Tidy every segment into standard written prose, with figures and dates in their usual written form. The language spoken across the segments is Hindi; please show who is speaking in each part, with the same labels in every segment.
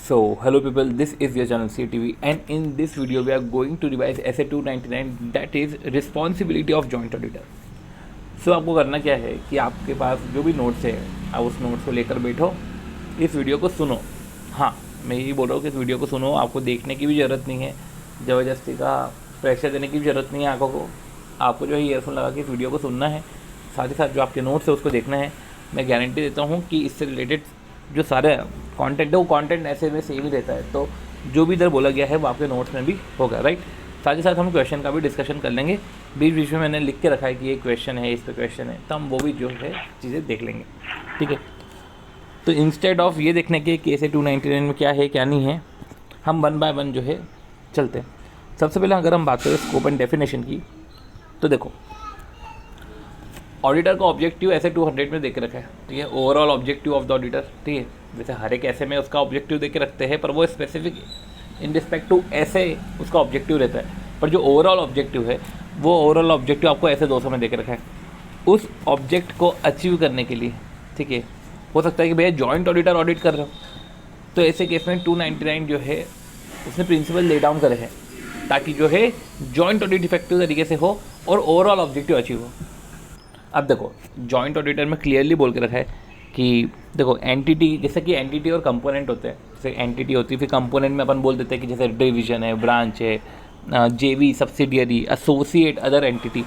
Speaker 1: So, hello people, this is your channel CTV, and in this video we are going to revise SA 299, that is responsibility of joint auditor. So आपको करना क्या है कि आपके पास जो भी नोट्स है आप उस नोट्स को लेकर बैठो, इस वीडियो को सुनो। हाँ, मैं यही बोल रहा हूँ कि इस वीडियो को सुनो, आपको देखने की भी ज़रूरत नहीं है, ज़बरदस्ती का प्रेशर देने की भी ज़रूरत नहीं है आंखों को। आपको जो है ईयरफोन लगा के इस वीडियो को सुनना है, साथ ही साथ जो आपके नोट्स है उसको देखना है। मैं गारंटी देता हूँ कि इससे रिलेटेड जो सारे कंटेंट है वो कंटेंट ऐसे में सेम ही रहता है, तो जो भी इधर बोला गया है वो आपके नोट्स में भी होगा, राइट। साथ ही साथ हम क्वेश्चन का भी डिस्कशन कर लेंगे, बीच बीच में मैंने लिख के रखा है कि ये क्वेश्चन है, इस पे क्वेश्चन है, तो हम वो भी जो है चीज़ें देख लेंगे, ठीक है। तो इंस्टेड ऑफ ये देखने के कि SA 299 में क्या है क्या नहीं है, हम वन बाय वन जो है चलते हैं। सबसे पहले अगर हम बात करें स्कोप एंड डेफिनेशन की, तो देखो ऑडिटर का ऑब्जेक्टिव ऐसे 200 में देके रखा है, ठीक है। Overall objective of the auditor, ठीक है। वैसे हर एक ऐसे में उसका ऑब्जेक्टिव देके रखते हैं, पर वो स्पेसिफिक इन रिस्पेक्ट टू ऐसे उसका ऑब्जेक्टिव रहता है, पर जो ओवरऑल ऑब्जेक्टिव है वो ओवरऑल ऑब्जेक्टिव आपको ऐसे 200 में देके रखा है। उस ऑब्जेक्ट को अचीव करने के लिए, ठीक है, हो सकता है कि भैया जॉइंट ऑडिटर ऑडिट कर रहे हो, तो ऐसे केस में 299 जो है उसने प्रिंसिपल ले डाउन करे हैं ताकि जो है जॉइंट ऑडिट इफेक्टिव तरीके से हो और ओवरऑल ऑब्जेक्टिव अचीव हो। अब देखो जॉइंट ऑडिटर में क्लियरली बोल के रखा है कि देखो एंटिटी, जैसे कि एंटिटी और कंपोनेंट होते हैं, जैसे एंटिटी होती है, फिर कंपोनेंट में अपन बोल देते हैं कि जैसे डिवीजन है, ब्रांच है, जेवी, सब्सिडियरी, एसोसिएट, अदर एंटिटी।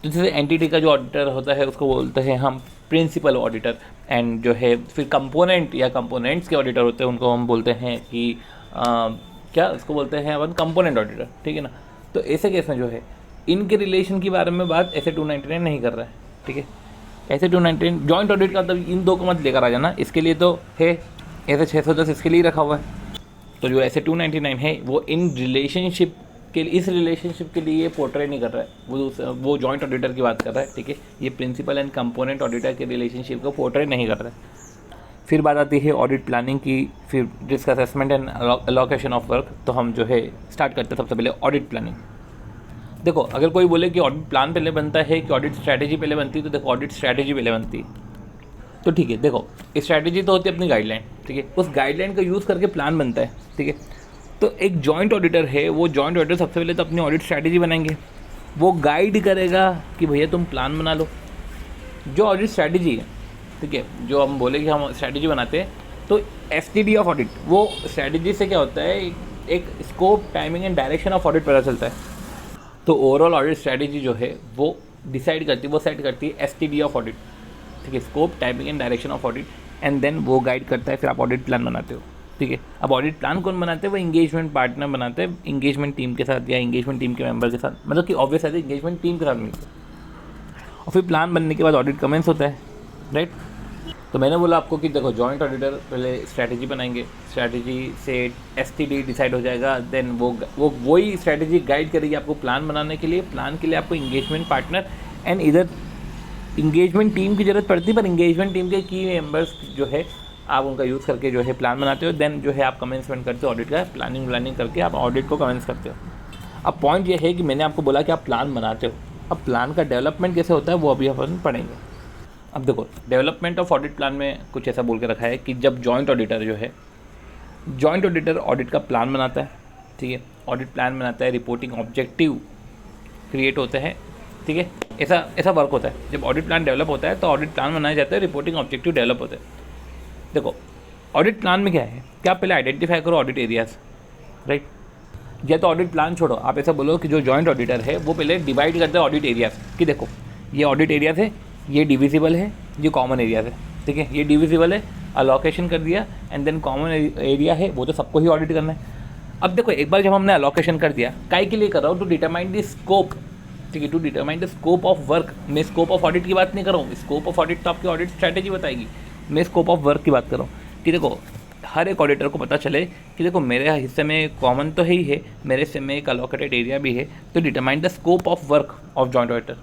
Speaker 1: तो जैसे एंटिटी का जो ऑडिटर होता है उसको बोलते हैं हम प्रिंसिपल ऑडिटर, एंड जो है फिर कंपोनेंट या कंपोनेंट्स के ऑडिटर होते हैं उनको हम बोलते हैं कि क्या उसको बोलते हैं अपन कंपोनेंट ऑडिटर, ठीक है ना। तो ऐसे केस में जो है इनके रिलेशन के बारे में बात ऐसे 299 नहीं कर रहा है, ठीक है। ऐसे 299 जॉइंट ऑडिट का तब इन दो को मत लेकर आ जाना, इसके लिए तो है ऐसे 610 इसके लिए रखा हुआ है। तो जो ऐसे 299 है वो इन रिलेशनशिप के लिए, इस रिलेशनशिप के लिए ये पोर्ट्रे नहीं कर रहा है, वो जॉइंट ऑडिटर की बात कर रहा है, ठीक है। ये प्रिंसिपल एंड कंपोनेंट ऑडिटर के रिलेशनशिप को पोर्ट्रे नहीं कर रहा है। फिर बात आती है ऑडिट प्लानिंग की, फिर risk assessment and allocation of work. तो हम जो है स्टार्ट करते हैं सबसे पहले ऑडिट प्लानिंग। देखो अगर कोई बोले कि ऑडिट प्लान पहले बनता है कि ऑडिट स्ट्रैटेजी पहले बनती है, तो देखो ऑडिट स्ट्रैटेजी पहले बनती है, तो ठीक है। देखो स्ट्रैटेजी तो होती है अपनी गाइडलाइन, ठीक है, उस गाइडलाइन का यूज़ करके प्लान बनता है, ठीक है। तो एक जॉइंट ऑडिटर है, वो जॉइंट ऑडिटर सबसे पहले तो अपनी ऑडिट स्ट्रैटेजी बनाएंगे, वो गाइड करेगा कि भैया तुम प्लान बना लो। जो ऑडिट स्ट्रैटेजी है, ठीक है, जो हम बोले कि हम स्ट्रैटेजी बनाते हैं, तो STD ऑफ ऑडिट, वो स्ट्रैटेजी से क्या होता है, एक scope, timing and direction of audit पता चलता है। तो ओवरऑल ऑडिट स्ट्रैटेजी जो है वो डिसाइड करती है, वो सेट करती है STD ऑफ ऑडिट, ठीक है, scope, timing and direction of audit, and then वो गाइड करता है, फिर आप ऑडिट प्लान बनाते हो, ठीक है। अब ऑडिट प्लान कौन बनाते हैं, वो इंगेजमेंट पार्टनर बनाते हैं, इंगेजमेंट टीम के साथ या इंगेजमेंट टीम के मेंबर के साथ, मतलब कि ऑब्वियस है इंगेजमेंट टीम के साथ मिलकर। और फिर प्लान बनने के बाद ऑडिट कमेंस होता है, राइट। तो मैंने बोला आपको कि देखो जॉइंट ऑडिटर पहले स्ट्रैटेजी बनाएंगे, स्ट्रैटेजी से STD डिसाइड हो जाएगा, देन वही स्ट्रैटेजी गाइड करेगी आपको प्लान बनाने के लिए। प्लान के लिए आपको इंगेजमेंट पार्टनर एंड इधर इंगेजमेंट टीम की ज़रूरत पड़ती है, पर इंगेजमेंट टीम के की मेंबर्स जो है आप उनका यूज़ करके जो है प्लान बनाते हो, देन जो है आप कमेंसमेंट करते हो ऑडिट का, प्लानिंग करके आप ऑडिट को कमेंस करते हो। अब पॉइंट ये है कि मैंने आपको बोला कि आप प्लान बनाते हो, अब प्लान का डेवलपमेंट कैसे होता है वो अभी अपन पढ़ेंगे। अब देखो डेवलपमेंट ऑफ ऑडिट प्लान में कुछ ऐसा बोल के रखा है कि जब जॉइंट ऑडिटर जो है, जॉइंट ऑडिटर ऑडिट का प्लान बनाता है, ठीक है, ऑडिट प्लान बनाता है, रिपोर्टिंग ऑब्जेक्टिव क्रिएट होते हैं, ठीक है, ऐसा वर्क होता है। जब ऑडिट प्लान डेवलप होता है तो ऑडिट प्लान बनाया जाता है, रिपोर्टिंग ऑब्जेक्टिव डेवलप होते हैं। देखो ऑडिट प्लान में क्या है कि आप पहले आइडेंटिफाई करो ऑडिट एरियाज, राइट। या तो ऑडिट प्लान छोड़ो, आप ऐसा बोलो कि जो जॉइंट ऑडिटर है वो पहले डिवाइड करते हैं ऑडिट एरियाज, कि देखो ये ऑडिट एरियाज है, ये डिविजिबल है, ये कॉमन एरियाज है, ठीक है, ये डिविजिबल है, अलोकेशन कर दिया, एंड देन कॉमन एरिया है, वो तो सबको ही ऑडिट करना है। अब देखो एक बार जब हमने अलोकेशन कर दिया, काई के लिए कर रहा हूँ, टू डिटरमाइन द स्कोप, ठीक है, to determine the scope of work. मैं स्कोप ऑफ ऑडिट की बात नहीं कर रहा हूँ, स्कोप ऑफ ऑडिट तो आपकी ऑडिट स्ट्रैटेजी बताएगी, मैं स्कोप ऑफ वर्क की बात कर रहा हूँ कि देखो हर एक ऑडिटर को पता चले कि देखो मेरे हिस्से में कॉमन तो ही है, मेरे हिस्से में एक अलोकेटेड एरिया भी है, तो determine the scope of work of joint auditor.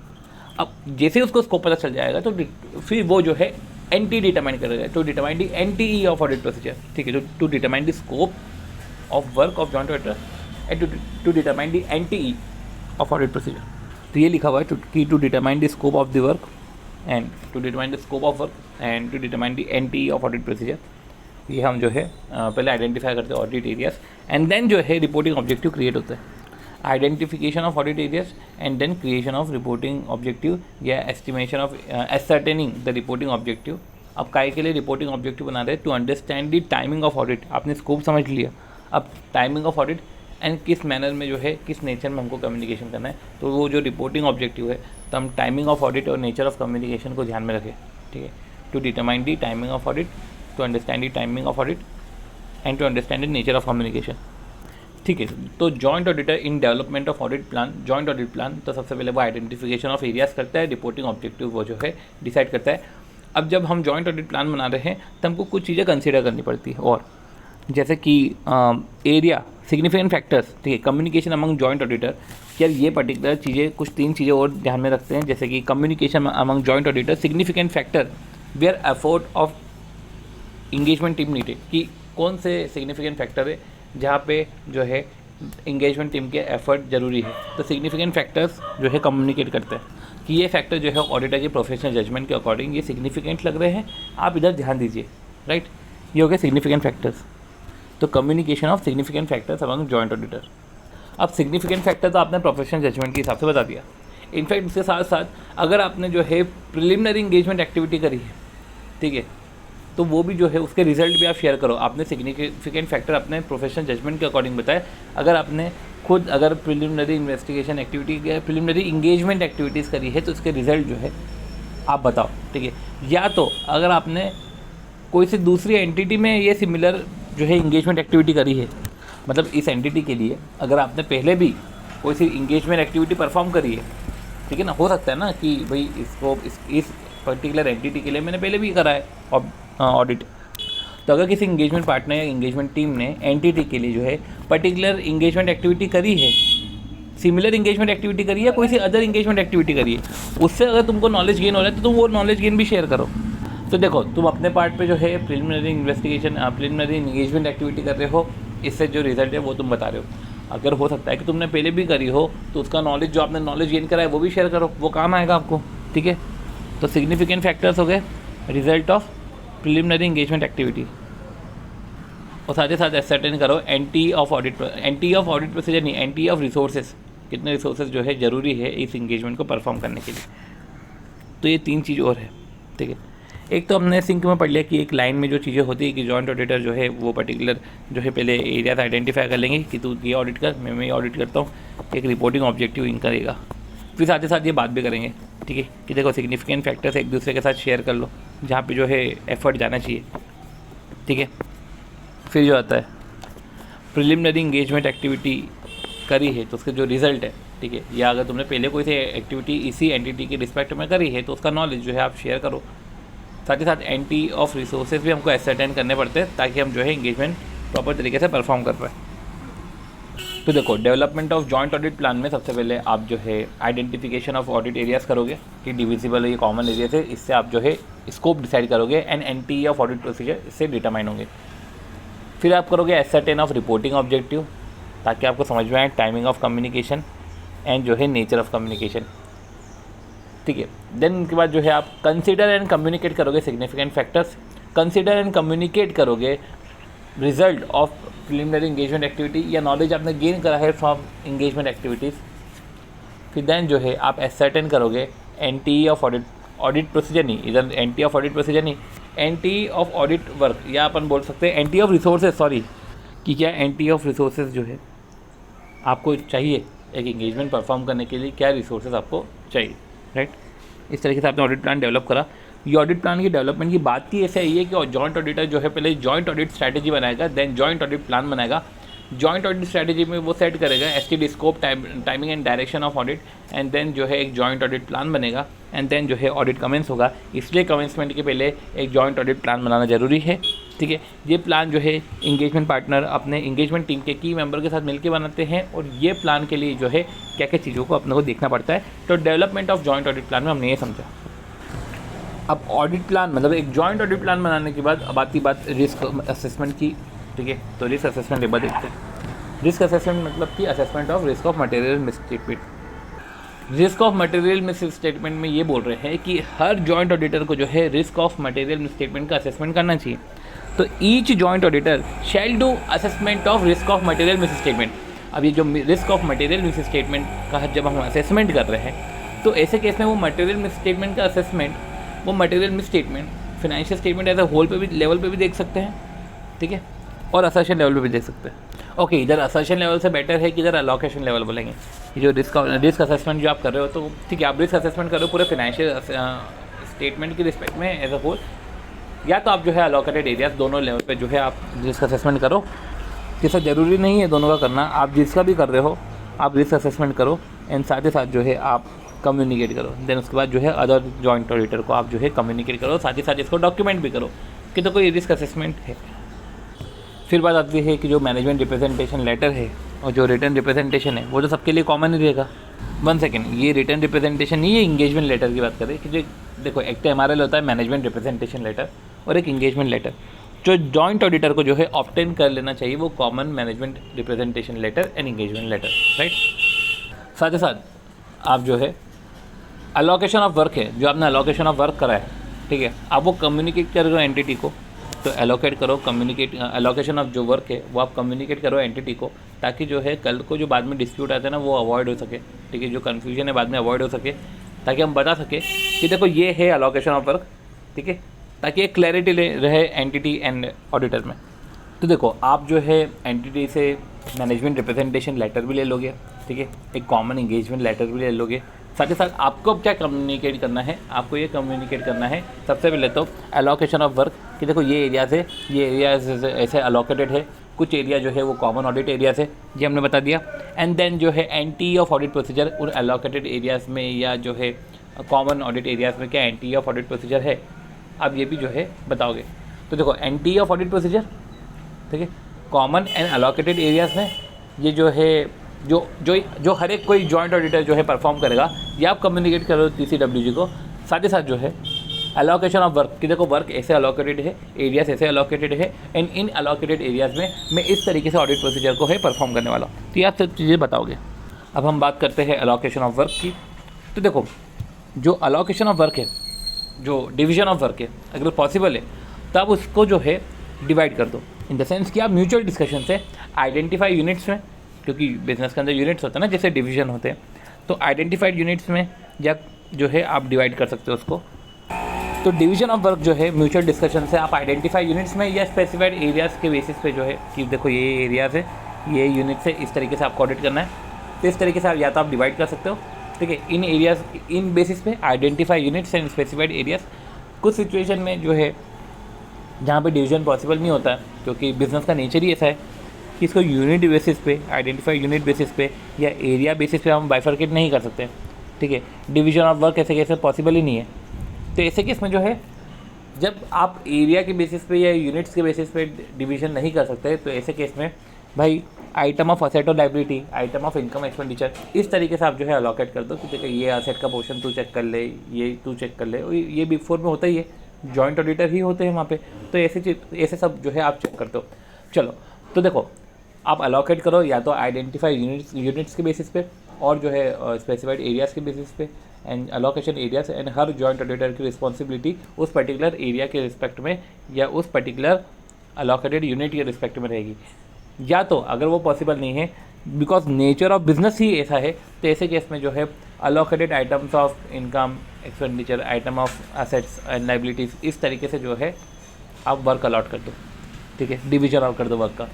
Speaker 1: अब जैसे ही उसको स्कोप पता चल जाएगा तो फिर वो जो है NT डिटरमाइन करेगा, to determine the NTE of audit procedure, ठीक है, to determine the scope of work of joint auditor and to determine the NTE of audit procedure. तो ये लिखा हुआ है कि to determine the scope of the work and to determine the scope of work and to determine the NTE of audit procedure. ये हम जो है पहले आइडेंटिफाई करते हैं ऑडिट एरियाज, एंड देन जो है रिपोर्टिंग ऑब्जेक्टिव क्रिएट होता है। Identification of audit areas and then creation of reporting objective या estimation of ascertaining the reporting objective. अब काय के लिए रिपोर्टिंग ऑब्जेक्टिव बना रहे हैं? To understand the timing of audit. आपने स्कोप समझ लिया, अब टाइमिंग ऑफ ऑडिट एंड किस मैनर में जो है, किस नेचर में हमको कम्युनिकेशन करना है, तो वो जो रिपोर्टिंग ऑब्जेक्टिव है, तो हम टाइमिंग ऑफ ऑडिट और नेचर ऑफ कम्युनिकेशन को ध्यान में रखें, ठीक है। To determine the timing of audit, to understand the timing of audit and to understand the nature of communication, ठीक है। तो joint auditor in development of audit plan, joint audit plan, तो सबसे पहले वो आइडेंटिफिकेशन ऑफ एरियाज करता है, रिपोर्टिंग ऑब्जेक्टिव वो जो है डिसाइड करता है। अब जब हम जॉइंट ऑडिट प्लान बना रहे हैं तो हमको कुछ चीज़ें कंसिडर करनी पड़ती है, और जैसे कि एरिया, सिग्निफिकेंट फैक्टर्स, ठीक है, कम्युनिकेशन अमंग जॉइंट ऑडिटर। यार ये पर्टिकुलर चीज़ें, कुछ 3 चीज़ें और ध्यान में रखते हैं, जैसे कि communication among joint auditor, significant factor where effort of engagement team needed, कि कौन से सिग्निफिकेंट फैक्टर है जहाँ पे जो है इंगेजमेंट टीम के एफर्ट ज़रूरी है। तो सिग्निफिकेंट फैक्टर्स जो है कम्युनिकेट करते हैं कि ये फैक्टर जो है ऑडिटर की प्रोफेशनल जजमेंट के अकॉर्डिंग ये सिग्निफिकेंट लग रहे हैं, आप इधर ध्यान दीजिए, राइट। ये हो गया सिग्निफिकेंट फैक्टर्स। तो communication of significant factors among joint auditor. अब सिग्निफिकेंट फैक्टर तो आपने प्रोफेशनल जजमेंट के हिसाब से बता दिया। इनफैक्ट उसके साथ साथ अगर आपने जो है प्रिलिमिनरी इंगेजमेंट एक्टिविटी करी है, ठीक है, तो वो भी जो है उसके रिजल्ट भी आप शेयर करो। आपने सिग्निफिकेंट फैक्टर अपने प्रोफेशनल जजमेंट के अकॉर्डिंग बताए। अगर आपने खुद अगर प्रिलिमिनरी इन्वेस्टिगेशन एक्टिविटी या प्रिलिमिनरी इंगेजमेंट एक्टिविटीज़ करी है तो उसके रिजल्ट जो है आप बताओ, ठीक है। या तो अगर आपने कोई सी दूसरी एंटिटी में ये सिमिलर जो है इंगेजमेंट एक्टिविटी करी है, मतलब इस एंटिटी के लिए अगर आपने पहले भी कोई सी इंगेजमेंट एक्टिविटी परफॉर्म करी है, ठीक है ना, हो सकता है ना कि भाई इसको इस पर्टिकुलर एंटिटी के लिए मैंने पहले भी करा है ऑडिट। तो अगर किसी इंगेजमेंट पार्टनर या इंगेजमेंट टीम ने एंटिटी के लिए जो है पर्टिकुलर इंगेजमेंट एक्टिविटी करी है, सिमिलर इंगेजमेंट एक्टिविटी करी है, कोई सी अदर इंगेजमेंट एक्टिविटी करी है, उससे अगर तुमको नॉलेज गेन हो रहा है तो तुम वो नॉलेज गेन भी शेयर करो। तो देखो, तुम अपने पार्ट पे जो है preliminary investigation, preliminary engagement activity कर रहे हो, इससे जो रिजल्ट है वो तुम बता रहे हो। अगर हो सकता है कि तुमने पहले भी करी हो तो उसका नॉलेज, जो आपने नॉलेज गेन करा है वो भी शेयर करो, वो काम आएगा आपको, ठीक है। तो सिग्निफिकेंट फैक्टर्स हो गए result of preliminary engagement activity, और साथ ही साथ एसर्टेन करो एंटी ऑफ ऑडिट प्रोसीजर नहीं, एंटी ऑफ रिसोर्सेज, कितने रिसोर्सेज जो है ज़रूरी है इस इंगेजमेंट को परफॉर्म करने के लिए। तो ये 3 चीज़ और है, ठीक है। एक तो हमने सिंक में पढ़ लिया कि एक लाइन में जो चीज़ें होती है कि जॉइंट ऑडिटर जो है वो पर्टिकुलर जो है पहले एरियाज आइडेंटिफाई कर लेंगे कि तू ये ऑडिट कर, मैं ये ऑडिट करता हूँ, एक रिपोर्टिंग ऑब्जेक्टिव इन करेगा। फिर साथ ही साथ ये बात भी करेंगे, ठीक है, कि देखो सिग्निफिकेंट फैक्टर्स एक दूसरे के साथ शेयर कर लो जहाँ पे जो है एफर्ट जाना चाहिए, ठीक है। फिर जो आता है प्रिलिमिनरी इंगेजमेंट एक्टिविटी करी है तो उसके जो रिजल्ट है, ठीक है, या अगर तुमने पहले कोई सी एक्टिविटी इसी एंटिटी के रिस्पेक्ट में करी है तो उसका नॉलेज जो है आप शेयर करो। साथ ही साथ एंटी ऑफ रिसोर्सेज भी हमको एसर्टेन करने पड़ते हैं ताकि हम जो है इंगेजमेंट प्रॉपर तरीके से परफॉर्म कर पाए। तो देखो, development of joint audit plan में सबसे पहले आप जो है आइडेंटिफिकेशन ऑफ ऑडिट एरियाज़ करोगे कि डिविजिबल ये कॉमन एरियाज है, इससे आप जो है स्कोप डिसाइड करोगे and anti of audit procedure इससे डिटरमाइन होंगे। फिर आप करोगे एसर्टेन ऑफ रिपोर्टिंग ऑब्जेक्टिव ताकि आपको समझ में आए टाइमिंग ऑफ कम्युनिकेशन एंड जो है नेचर ऑफ कम्युनिकेशन, ठीक है। देन उनके बाद जो है आप कंसीडर एंड कम्युनिकेट करोगे significant factors, consider and communicate करोगे result of preliminary engagement activity या नॉलेज आपने गेन करा है फ्रॉम इंगेजमेंट एक्टिविटीज़। फिर देन जो है आप एसर्टेन करोगे एंटी ऑफ ऑडिट प्रोसीजर नहीं, इधर एंटी ऑफ ऑडिट प्रोसीजर नहीं, एंटी ऑफ ऑडिट वर्क, या अपन बोल सकते हैं एंटी ऑफ रिसोर्सेज, सॉरी, कि क्या एंटी ऑफ रिसोर्सेज जो है आपको चाहिए एक इंगेजमेंट परफॉर्म करने के लिए, क्या रिसोर्सेज आपको चाहिए, राइट। इस तरीके से आपने ऑडिट प्लान डेवलप करा। ये ऑडिट प्लान की डेवलपमेंट की बात की ऐसे आई है कि जॉइंट ऑडिटर जो है पहले जॉइंट ऑडिट स्ट्रैटेजी बनाएगा, देन जॉइंट ऑडिट प्लान बनाएगा। जॉइंट ऑडिट स्ट्रैटेजी में वो सेट करेगा STD scope, timing and direction of audit, and then जो है एक जॉइंट ऑडिट प्लान बनेगा, एंड देन जो है ऑडिट कमेंस होगा। इसलिए कमेंसमेंट के पहले एक जॉइंट ऑडिट प्लान बनाना जरूरी है, ठीक है। ये प्लान जो है इंगेजमेंट पार्टनर अपने इंगेजमेंट टीम के की मेंबर के साथ मिलकर बनाते हैं, और ये प्लान के लिए जो है क्या क्या चीज़ों को अपने को देखना पड़ता है। तो development of joint audit plan में हमने ये समझा। अब ऑडिट प्लान मतलब एक जॉइंट ऑडिट प्लान बनाने के बाद अब आती बात रिस्क असेसमेंट की, ठीक है। तो रिस्क असेसमेंट एक बार देखते हैं। रिस्क असेसमेंट मतलब कि assessment of risk of material misstatement. Risk of material misstatement में ये बोल रहे हैं कि हर जॉइंट ऑडिटर को जो है रिस्क ऑफ मटेरियल मिसस्टेटमेंट का असेसमेंट करना चाहिए। तो each joint auditor shall do assessment of risk of material miss statement. अब ये जो risk of material misstatement का जब हम असेसमेंट कर रहे हैं, तो ऐसे केस में वो मटेरियल मिस स्टेटमेंट का असेसमेंट, वो material misstatement financial statement as a whole पे भी लेवल पे भी देख सकते हैं, ठीक है, और असर्शन लेवल पे भी देख सकते हैं। ओके, इधर असर्शन लेवल से बेटर है कि इधर अलोकेशन लेवल बोलेंगे। ये जो रिस्क असेसमेंट जो आप कर रहे हो, तो ठीक है, आप रिस्क असेसमेंट कर रहे हो पूरे फिनेंशियल स्टेटमेंट के रिस्पेक्ट में एज अ होल, या तो आप जो है अलोकेटेड एरियाज दोनों लेवल पे जो है आप रिस्क असेसमेंट करो। जैसा ज़रूरी नहीं है दोनों का करना, आप जिसका भी कर रहे हो आप रिस्क असेसमेंट करो एंड साथ ही साथ जो है आप कम्युनिकेट करो। देन उसके बाद जो है अदर जॉइंट ऑडिटर को आप जो है कम्युनिकेट करो, साथ ही साथ इसको डॉक्यूमेंट भी करो कि तो कोई रिस्क असेसमेंट है। फिर बात आती है कि जो मैनेजमेंट रिप्रेजेंटेशन लेटर है और जो रिटर्न रिप्रेजेंटेशन है वो तो सबके लिए कॉमन ही रहेगा। 1 सेकेंड, ये रिटर्न रिप्रेजेंटेशन नहीं, ये इंगेजमेंट लेटर की बात करें कि जो देखो एक तो हमारे लिए होता है मैनेजमेंट रिप्रेजेंटेशन लेटर और एक इंगेजमेंट लेटर। जो जॉइंट ऑडिटर को जो है ऑब्टेन कर लेना चाहिए वो common management representation letter and engagement letter, right. साथ ही साथ आप जो है अलोकेशन ऑफ वर्क है, जो आपने अलोकेशन ऑफ वर्क करा है, ठीक है, आप वो कम्युनिकेट करो एंटिटी को, तो एलोकेट करो, कम्युनिकेट एलोकेशन ऑफ जो वर्क है वो आप कम्युनिकेट करो एंटिटी को, ताकि जो है कल को जो बाद में डिस्प्यूट आता है ना वो अवॉइड हो सके, ठीक है, जो कन्फ्यूजन है बाद में अवॉइड हो सके, ताकि हम बता सके कि देखो ये है एलोकेशन ऑफ वर्क, ठीक है, ताकि एक क्लैरिटी रहे एंटिटी एंड ऑडिटर में। तो देखो आप जो है एंटिटी से मैनेजमेंट रिप्रेजेंटेशन लेटर भी ले लोगे, ठीक है, एक कॉमन इंगेजमेंट लेटर भी ले लोगे। साथ ही साथ आपको अब क्या कम्युनिकेट करना है, आपको ये कम्युनिकेट करना है सबसे पहले तो एलोकेशन ऑफ वर्क कि देखो ये एरियाज़ है, ये एरियाज ऐसे अलोकेटेड है, कुछ एरिया जो है वो कॉमन ऑडिट एरियाज है, ये हमने बता दिया। एंड देन जो है एंटी ऑफ ऑडिट प्रोसीजर उन एलोकेटेड एरियाज़ में या जो है कॉमन ऑडिट एरियाज़ में क्या एंटी ऑफ ऑडिट प्रोसीजर है, आप ये भी जो है बताओगे। तो देखो एंटी ऑफ ऑडिट प्रोसीजर, ठीक है, कॉमन एंड एलोकेटेड एरियाज़ में ये जो है जो हर एक कोई जॉइंट ऑडिटर जो है परफॉर्म करेगा, ये आप कम्युनिकेट करो TCWG को। साथ ही साथ जो है एलोकेशन ऑफ वर्क कि देखो वर्क ऐसे अलोकेटेड है, एरियाज ऐसे अलोकेटेड है एंड इन अलोकेटेड एरियाज़ में मैं इस तरीके से ऑडिट प्रोसीजर को है परफॉर्म करने वाला हूँ। तो ये आप सब चीज़ें बताओगे। अब हम बात करते हैं एलोकेशन ऑफ वर्क की। तो देखो जो अलोकेशन ऑफ वर्क है, जो डिवीजन ऑफ वर्क है, अगर पॉसिबल है तब उसको जो है डिवाइड कर दो, इन द सेंस कि आप म्यूचुअल डिस्कशन से आइडेंटिफाई यूनिट्स में, क्योंकि बिजनेस के अंदर यूनिट्स होते हैं ना, जैसे डिवीजन होते हैं, तो आइडेंटिफाइड यूनिट्स में या जो है आप डिवाइड कर सकते हो उसको। तो डिवीजन ऑफ वर्क जो है म्यूचुअल डिस्कशन से आप आइडेंटिफाई यूनिट्स में या स्पेसिफाइड एरियाज़ के बेसिस पे जो है कि देखो ये एरियाज़ है, ये यूनिट्स है, इस तरीके से आपको ऑडिट करना है, तो इस तरीके से आप या तो आप डिवाइड कर सकते हो, ठीक है, इन एरियाज़ इन बेसिस पे identify units and specified areas. कुछ सिचुएशन में जो है जहाँ पे डिवीजन पॉसिबल नहीं होता है, क्योंकि बिजनेस का नेचर ही ऐसा है कि इसको यूनिट बेसिस पे, आइडेंटिफाई यूनिट बेसिस पे या एरिया बेसिस पे हम बाइफरकेट नहीं कर सकते, ठीक है, डिवीजन ऑफ वर्क ऐसे कैसे पॉसिबल ही नहीं है। तो ऐसे केस में जो है जब आप एरिया के बेसिस पे या यूनिट्स के बेसिस पे डिवीजन नहीं कर सकते, तो ऐसे केस में भाई आइटम ऑफ असेट और liability, item of income expenditure, इस तरीके से आप जो है अलॉकेट कर दो कि देखो ये असेट का पोर्शन तू चेक कर ले, ये तू चेक कर ले, और ये बिग फोर में होता ही है, जॉइंट ऑडिटर ही होते हैं वहाँ पे, तो ऐसे सब जो है आप चेक कर दो। चलो तो देखो आप अलॉकेट करो या तो आइडेंटिफाई यूनिट्स के बेसिस पे और जो है स्पेसिफाइड एरियाज़ के बेसिस पे and allocation areas, and her joint auditor की रिस्पॉन्सिबिलिटी उस पर्टिकुलर एरिया के रिस्पेक्ट में या उस पर्टिकुलर अलोकेटेड यूनिट के रिस्पेक्ट में रहेगी। या तो अगर वो पॉसिबल नहीं है बिकॉज नेचर ऑफ बिजनेस ही ऐसा है, तो ऐसे केस में जो है allocated items of income expenditure, item of assets and liabilities, इस तरीके से जो है आप वर्क अलॉट कर दो, ठीक है, डिवीजन आउट कर दो वर्क का।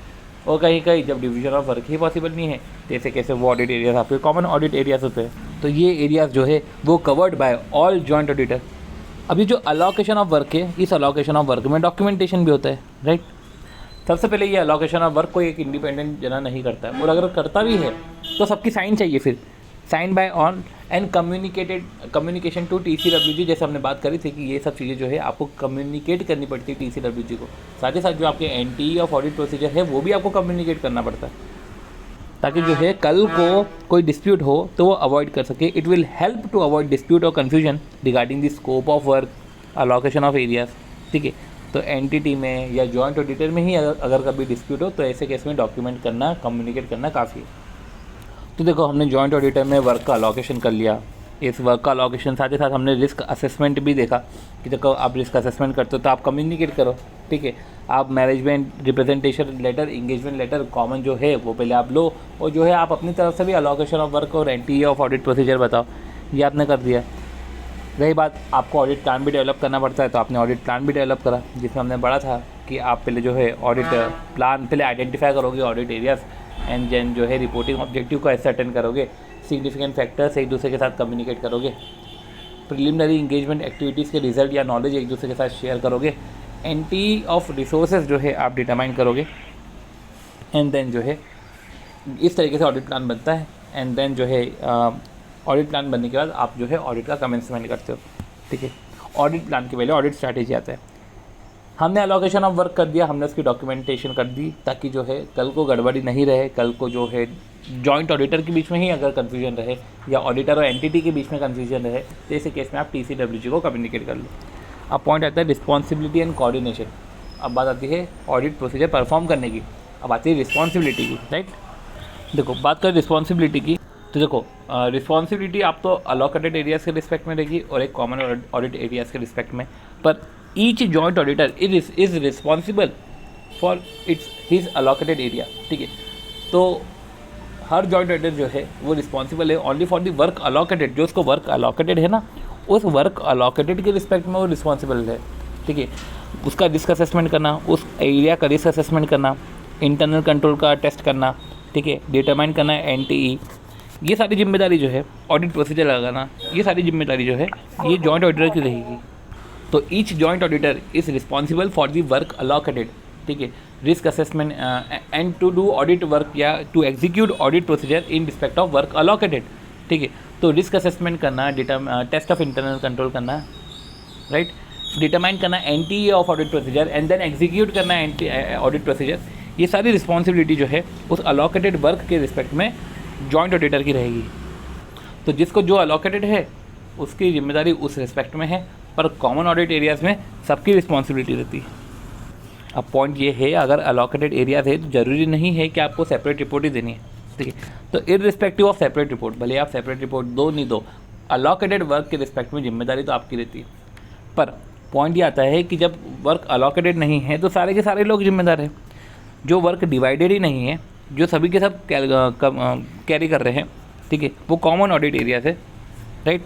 Speaker 1: और कहीं कहीं जब division of work he possible नहीं है, तो ऐसे कैसे वो ऑडिट एरियाज आपके कॉमन ऑडिट एरियाज होते हैं, तो ये एरियाज जो है वो covered by all joint auditor. अभी जो अलोकेशन ऑफ वर्क है, इस अलोकेशन ऑफ वर्क में डॉक्यूमेंटेशन भी होता है, राइट। सबसे पहले ये अलोकेशन ऑफ वर्क कोई एक इंडिपेंडेंट जना नहीं करता है, और अगर करता भी है तो सबकी साइन चाहिए, फिर sign by on and communication to TCWG, जैसे हमने बात करी थी कि ये सब चीज़ें जो है आपको कम्युनिकेट करनी पड़ती है TCWG को। साथ ही साथ जो आपके एंटी ऑफ ऑडिट प्रोसीजर है वो भी आपको कम्युनिकेट करना पड़ता है, ताकि जो है कल को कोई डिस्प्यूट हो तो वो अवॉइड कर सके। It will help to avoid dispute और confusion regarding the scope of work, allocation of areas, ठीक है। तो एंटिटी में या जॉइंट ऑडिटर में ही अगर कभी डिस्प्यूट हो तो ऐसे केस में डॉक्यूमेंट करना, कम्युनिकेट करना काफ़ी है। तो देखो हमने जॉइंट ऑडिटर में वर्क का अलोकेशन कर लिया, इस वर्क का अलोकेशन, साथ ही साथ हमने रिस्क असेसमेंट भी देखा कि जब आप रिस्क असेसमेंट करते हो तो आप कम्युनिकेट करो, ठीक है। आप management representation letter, engagement letter common जो है वो पहले आप लो, और जो है आप अपनी तरफ से भी अलोकेशन ऑफ वर्क और एनटीए ऑफ ऑडिट प्रोसीजर बताओ, ये आपने कर दिया। रही बात आपको ऑडिट प्लान भी डेवलप करना पड़ता है, तो आपने ऑडिट प्लान भी डेवलप करा, जिसमें हमने पढ़ा था कि आप पहले जो है ऑडिट प्लान पहले आइडेंटिफाई करोगे ऑडिट एरियाज, एंड देन जो है रिपोर्टिंग ऑब्जेक्टिव को असर्टेन करोगे, सिग्निफिकेंट फैक्टर्स एक दूसरे के साथ कम्युनिकेट करोगे, प्रिलिमिनरी इंगेजमेंट एक्टिविटीज़ के रिजल्ट या नॉलेज एक दूसरे के साथ शेयर करोगे, एंटी ऑफ रिसोर्सेज जो है आप डिटरमाइन करोगे, एंड देन जो है इस तरीके से ऑडिट प्लान बनता है। एंड देन जो है ऑडिट प्लान बनने के बाद आप जो है ऑडिट का कमेंसमेंट करते हो, ठीक है। ऑडिट प्लान के पहले ऑडिट स्ट्रैटेजी आता है। हमने अलोकेशन ऑफ वर्क कर दिया, हमने उसकी डॉक्यूमेंटेशन कर दी, ताकि जो है कल को गड़बड़ी नहीं रहे, कल को जो है जॉइंट ऑडिटर के बीच में ही अगर कन्फ्यूजन रहे या ऑडिटर और एंटिटी के बीच में कन्फ्यूजन रहे, तो ऐसे केस में आप TCWG को कम्युनिकेट कर लो। अब पॉइंट आता है रिस्पॉन्सिबिलिटी एंड कोऑर्डिनेशन। अब बात आती है ऑडिट प्रोसीजर परफॉर्म करने की, अब आती है रिस्पॉन्सिबिलिटी की, राइट। देखो बात करें रिस्पॉन्सिबिलिटी की, तो देखो रिस्पॉन्सिबिलिटी आप तो अलोकेटेड एरियाज़ के रिस्पेक्ट में रहेगी और एक कॉमन ऑडिट एरियाज़ के रिस्पेक्ट में, पर each joint auditor is responsible for his allocated area, ठीक है। तो हर जॉइंट ऑडिटर जो है वो रिस्पॉन्सिबल है only for the work allocated, जो उसको वर्क अलोकेटेड है ना, उस वर्क अलोकेटेड के रिस्पेक्ट में वो रिस्पॉन्सिबल है, ठीक है। उसका रिस्क असेसमेंट करना, उस एरिया का रिस्क असेसमेंट करना, इंटरनल कंट्रोल का टेस्ट करना, ठीक है, डिटरमाइन करना एनटीई, ये सारी जिम्मेदारी जो है ऑडिट प्रोसीजर लगाना, ये सारी जिम्मेदारी जो है ये जॉइंट ऑडिटर की रहेगी। तो each joint auditor is responsible for the work allocated, ठीक है, risk assessment and to do audit work या to execute audit procedure in respect of work allocated, ठीक है। तो रिस्क असेसमेंट करना, टेस्ट ऑफ इंटरनल कंट्रोल करना, राइट, डिटरमाइन करना NTA of audit procedure and then execute करना ऑडिट प्रोसीजर, ये सारी रिस्पॉन्सिबिलिटी जो है उस अलोकेटेड वर्क के रिस्पेक्ट में जॉइंट ऑडिटर की रहेगी। तो जिसको जो अलोकेटेड है उसकी जिम्मेदारी उस रिस्पेक्ट में है, पर कॉमन ऑडिट एरियाज़ में सबकी रिस्पॉन्सिबिलिटी रहती है। अब पॉइंट ये है, अगर अलोकेटेड एरियाज़ है तो ज़रूरी नहीं है कि आपको सेपरेट रिपोर्ट ही देनी है, ठीक है। तो इररिस्पेक्टिव ऑफ सेपरेट रिपोर्ट, भले आप सेपरेट रिपोर्ट दो नहीं दो, अलोकेटेड वर्क के रिस्पेक्ट में जिम्मेदारी तो आपकी रहती है। पर पॉइंट ये आता है कि जब वर्क अलोकेटेड नहीं है तो सारे के सारे लोग जिम्मेदार हैं। जो वर्क डिवाइडेड ही नहीं है, जो सभी के सब कैरी कर रहे हैं, ठीक है, वो कॉमन ऑडिट एरिया से, राइट।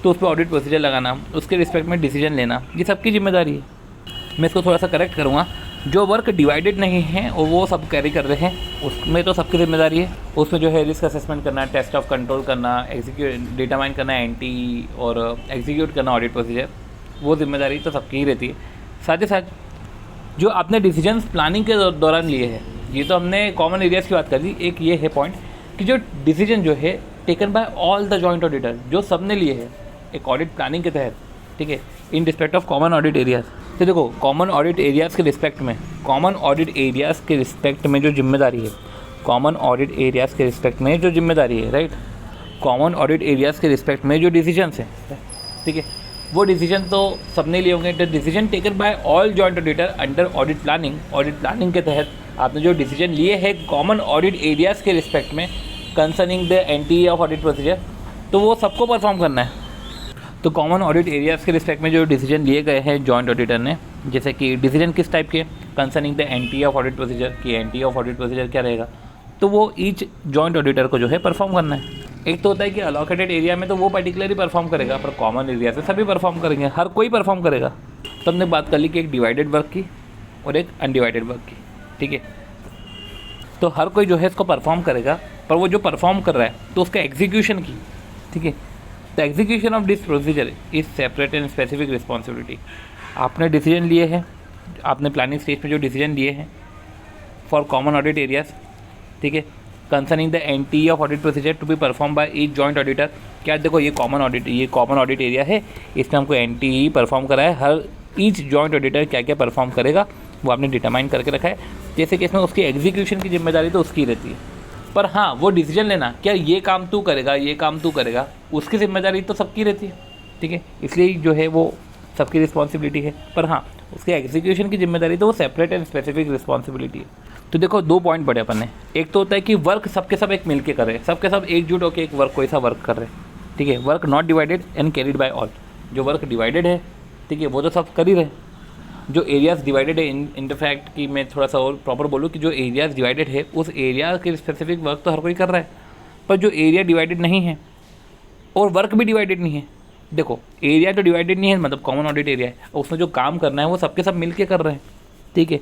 Speaker 1: तो उस पर ऑडिट प्रोसीजर लगाना, उसके रिस्पेक्ट में डिसीजन लेना, ये सबकी जिम्मेदारी है। मैं इसको थोड़ा सा करेक्ट करूँगा, जो वर्क डिवाइडेड नहीं है और वो सब कैरी कर रहे हैं उसमें तो सबकी जिम्मेदारी है। उसमें जो है रिस्क असेसमेंट करना, टेस्ट ऑफ कंट्रोल करना, डिटरमाइन करना एंटी और एग्जीक्यूट करना ऑडिट प्रोसीजर, वो जिम्मेदारी तो सबकी ही रहती है। साथ ही साथ जो आपने डिसीजंस प्लानिंग के दौरान लिए हैं, ये तो हमने कॉमन एरियाज़ की बात कर दी। एक ये है पॉइंट कि जो डिसीजन जो है taken by all the joint auditor, जो सब ने लिए हैं एक ऑडिट प्लानिंग के तहत, ठीक है, in respect of common audit areas. तो देखो कॉमन ऑडिट एरियाज़ के रिस्पेक्ट में, कॉमन ऑडिट एरियाज़ के रिस्पेक्ट में जो जिम्मेदारी है, कॉमन ऑडिट एरियाज़ के रिस्पेक्ट में जो जिम्मेदारी है, राइट, कॉमन ऑडिट एरियाज़ के रिस्पेक्ट में जो डिसीजंस हैं, ठीक है, वो डिसीजन तो सबने लिए होंगे। The decision taken by all joint auditor under audit planning के तहत आपने जो डिसीजन लिए हैं कॉमन ऑडिट एरियाज़ के रिस्पेक्ट में concerning the NTA of audit procedure, तो वो सबको परफॉर्म करना है। तो कॉमन ऑडिट एरियाज़ के रिस्पेक्ट में जो डिसीजन लिए गए हैं जॉइंट ऑडिटर ने, जैसे कि डिसीजन किस टाइप के, concerning the NTA of audit procedure, कि एनटीए ऑफ ऑडिट प्रोसीजर क्या रहेगा, तो वो ईच जॉइंट ऑडिटर को जो है परफॉर्म करना है। एक तो होता है कि अलोकेटेड एरिया में तो वो पर्टिकुलरली परफॉर्म करेगा, पर कॉमन एरिया से सभी परफॉर्म करेंगे, हर कोई परफॉर्म करेगा। तो हमने बात कर ली कि एक डिवाइडेड वर्क की और एक अनडिवाइडेड वर्क की, ठीक है। तो हर कोई जो है इसको परफॉर्म करेगा, पर वो जो परफॉर्म कर रहा है तो उसका एग्जीक्यूशन की, ठीक है, the execution of this procedure is separate and specific responsibility. आपने डिसीजन लिए हैं, आपने प्लानिंग स्टेज में जो डिसीजन लिए हैं फॉर कॉमन ऑडिट एरियाज, ठीक है, concerning the NTA of audit procedure to be perform by each joint auditor. क्या देखो ये कॉमन ऑडिट एरिया है, इसमें हमको एनटीई परफॉर्म करा है, हर ईच जॉइंट ऑडिटर क्या क्या परफॉर्म करेगा वो आपने डिटरमाइन करके रखा है। जैसे कि इसमें उसकी एग्जीक्यूशन की जिम्मेदारी तो उसकी रहती है, पर हाँ वो डिसीजन लेना, क्या ये काम तू करेगा, ये काम तू करेगा, उसकी जिम्मेदारी तो सबकी रहती है, ठीक है, इसलिए जो है वो सबकी रिस्पॉन्सिबिलिटी है। पर हाँ उसके एग्जीक्यूशन की जिम्मेदारी तो वो सेपरेट एंड स्पेसिफिक रिस्पॉन्सिबिलिटी है। तो देखो दो पॉइंट पढ़े अपन ने, एक तो होता है कि वर्क सबके सब एक मिल के कर रहे हैं, सबके सब एकजुट होकर एक वर्क कोई सा वर्क कर रहे हैं, ठीक है। Work not divided and carried by all, जो वर्क डिवाइडेड है, ठीक है, वो तो सब कर ही रहे। जो एरियाज़ डिवाइडेड है, इन द फैक्ट कि मैं थोड़ा सा और प्रॉपर बोलूँ कि जो एरियाज़ डिवाइडेड है उस एरिया के स्पेसिफिक वर्क तो हर कोई कर रहा है, पर जो एरिया डिवाइडेड नहीं है और वर्क भी डिवाइडेड नहीं है, देखो एरिया तो डिवाइडेड नहीं है, मतलब कॉमन ऑडिट एरिया है, उसमें जो काम करना है वो सबके सब मिल के कर रहे हैं, ठीक है।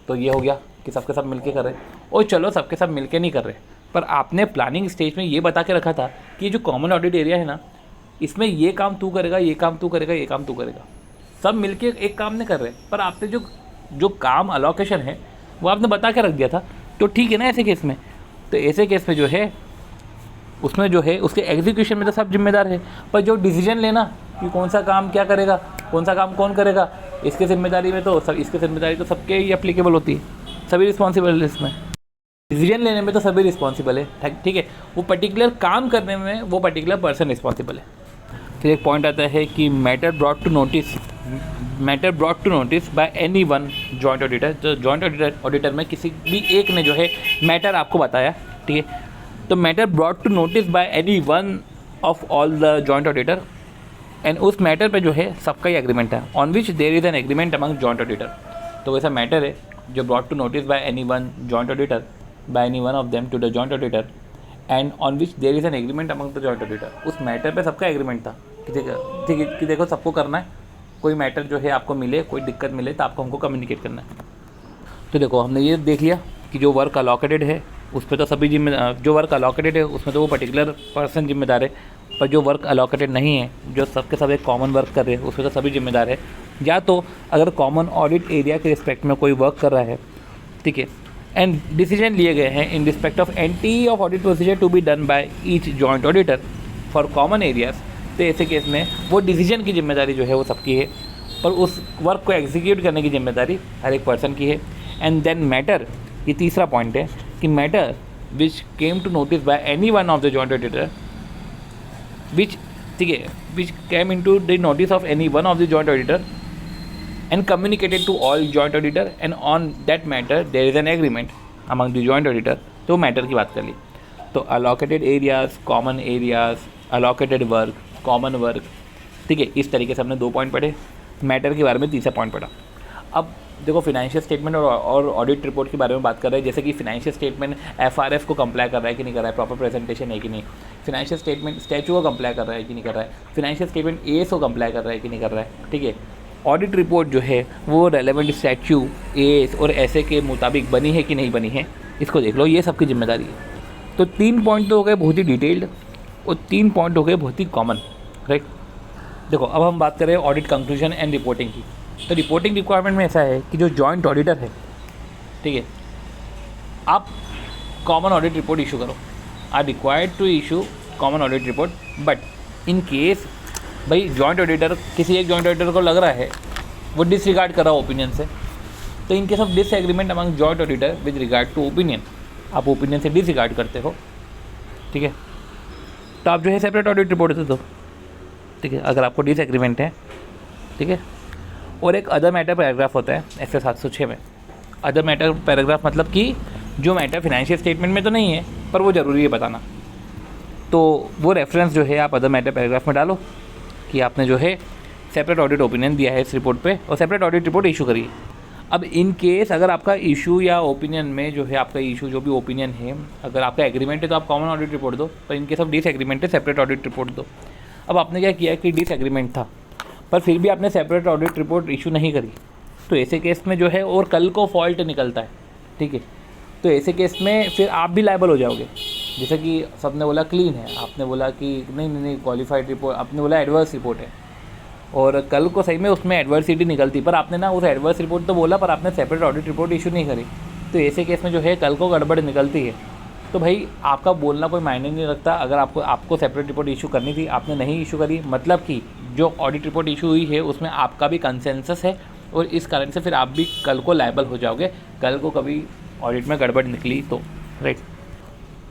Speaker 1: तो ये हो गया कि सबके सब मिल के कर रहे हैं। और चलो सबके सब मिल के नहीं कर रहे, पर आपने प्लानिंग स्टेज में ये बता के रखा था कि जो कॉमन ऑडिट एरिया है ना, इसमें ये काम तू करेगा, ये काम तू करेगा, ये काम तू करेगा, सब मिलके एक काम नहीं कर रहे, पर आपने जो काम अलोकेशन है वो आपने बता के रख दिया था, तो ठीक है ना ऐसे केस में। तो ऐसे केस में जो है उसमें जो है उसके एग्जीक्यूशन में तो सब जिम्मेदार है, पर जो डिसीजन लेना कि कौन सा काम क्या करेगा, कौन सा काम कौन करेगा, इसकी जिम्मेदारी में तो सब, इसकी जिम्मेदारी तो सबके ही एप्लीकेबल होती है, सभी रिस्पॉन्सिबल है इसमें। डिसीजन लेने में तो सभी रिस्पॉन्सिबल है, ठीक है। वो पर्टिकुलर काम करने में वो पर्टिकुलर पर्सन रिस्पॉन्सिबल है। फिर एक पॉइंट आता है कि matter brought to notice by any one joint auditor. तो जॉइंट ऑडिटर में किसी भी एक ने जो है मैटर आपको बताया, ठीक है। तो matter brought to notice by any one of all the joint auditor, and उस मैटर पे जो है सबका ही एग्रीमेंट है, on which there is an agreement among joint auditor. तो वैसा मैटर है जो brought to notice by any one joint auditor, by any one of them to the joint auditor, and on which there is an agreement among the joint auditor. उस मैटर पे सबका एग्रीमेंट था ठीक है कि देखो सबको करना है, कोई मैटर जो है आपको मिले, कोई दिक्कत मिले तो आपको हमको कम्युनिकेट करना है। तो देखो हमने ये देख लिया कि जो वर्क अलॉकेटेड है उस पर तो सभी जिम्मेदार, जो वर्क अलॉकेटेड है उसमें तो वो पर्टिकुलर पर्सन जिम्मेदार है, पर जो वर्क अलॉकेटेड नहीं है, जो सबके सब एक कॉमन वर्क कर रहे हैं, उसमें तो सभी जिम्मेदार है। या तो अगर कॉमन ऑडिट एरिया के रिस्पेक्ट में कोई वर्क कर रहा है, ठीक है, एंड डिसीजन लिए गए हैं in respect of NT of audit procedure to be done by each joint auditor for common areas, तो ऐसे केस में वो डिसीजन की जिम्मेदारी जो है वो सबकी है, पर उस वर्क को एग्जीक्यूट करने की जिम्मेदारी हर एक पर्सन की है। एंड देन मैटर, ये तीसरा पॉइंट है कि matter which came to notice by any one of the joint auditor which, ठीक है, which came into the notice of any one of the joint auditor and communicated to all joint auditor, and on that matter there is an agreement among the joint auditor. तो मैटर की बात कर ली। तो allocated areas, common areas, allocated work, common work, ठीक है, इस तरीके से हमने 2 पॉइंट पढ़े। मैटर के बारे में तीसरा पॉइंट पढ़ा। अब देखो फिनेंशियल स्टेटमेंट और ऑडिट रिपोर्ट के बारे में बात कर रहे हैं, जैसे कि फिनेंशियल स्टेटमेंट एफआरएफ को कंप्लाई कर रहा है कि नहीं कर रहा है, प्रॉपर प्रेजेंटेशन है कि नहीं, फिनेंशियल स्टेटमेंट स्टैचू को कंप्लाई कर रहा है कि नहीं कर रहा है, फिनेंशियल स्टेटमेंट एएस को कंप्लाई कर रहा है कि नहीं कर रहा है, ठीक है। ऑडिट रिपोर्ट जो है वो रेलेवेंट स्टैचू, एएस और ऐसे के मुताबिक बनी है कि नहीं बनी है, इसको देख लो, ये सबकी जिम्मेदारी है। तो 3 पॉइंट तो हो गए बहुत ही डिटेल्ड और 3 पॉइंट हो गए बहुत ही कॉमन, राइट। देखो अब हम बात करें ऑडिट कंक्लूजन एंड रिपोर्टिंग की। तो रिपोर्टिंग रिक्वायरमेंट में ऐसा है कि जो जॉइंट ऑडिटर है, ठीक है, आप कॉमन ऑडिट रिपोर्ट इशू करो, are required to issue common audit report, but in case भाई जॉइंट ऑडिटर, किसी एक जॉइंट ऑडिटर को लग रहा है वो डिसरिगार्ड कर रहा हो ओपिनियन से, तो in case of disagreement among joint auditor with regard to opinion, आप ओपिनियन से डिसरिगार्ड करते हो, ठीक है, तो आप जो है सेपरेट ऑडिट रिपोर्ट दे दो, ठीक है, अगर आपको डिसएग्रीमेंट है, ठीक है। और एक अदर मैटर पैराग्राफ होता है ऐसे 706 में। अदर मैटर पैराग्राफ मतलब कि जो मैटर फिनेंशियल स्टेटमेंट में तो नहीं है पर वो ज़रूरी है बताना, तो वो रेफरेंस जो है आप अदर मैटर पैराग्राफ में डालो कि आपने जो है सेपरेट ऑडिट ओपिनियन दिया है इस रिपोर्ट पे और सेपरेट ऑडिट रिपोर्ट इशू करिए। अब इन केस अगर आपका इशू या ओपिनियन में जो है आपका इशू जो भी ओपिनियन है, अगर आपका एग्रीमेंट है तो आप कॉमन ऑडिट रिपोर्ट दो, पर इन केस ऑफ डिसएग्रीमेंट है सेपरेट ऑडिट रिपोर्ट दो। अब आपने क्या किया कि डिसएग्रीमेंट था पर फिर भी आपने सेपरेट ऑडिट रिपोर्ट इशू नहीं करी, तो ऐसे केस में जो है और कल को फॉल्ट निकलता है, ठीक है, तो ऐसे केस में फिर आप भी लायबल हो जाओगे। जैसे कि सबने बोला क्लीन है, आपने बोला कि नहीं क्वालिफाइड रिपोर्ट, आपने बोला एडवर्स रिपोर्ट है, और कल को सही में उसमें एडवर्सिटी निकलती, पर आपने ना उस एडवर्स रिपोर्ट तो बोला पर आपने सेपरेट ऑडिट रिपोर्ट इशू नहीं करी, तो ऐसे केस में जो है कल को गड़बड़ निकलती है। तो भाई आपका बोलना कोई मायने नहीं रखता। अगर आपको सेपरेट रिपोर्ट इशू करनी थी, आपने नहीं इशू करी, मतलब कि जो ऑडिट रिपोर्ट इशू हुई है उसमें आपका भी कंसेंसस है और इस कारण से फिर आप भी कल को लायबल हो जाओगे, कल को कभी ऑडिट में गड़बड़ निकली तो, राइट।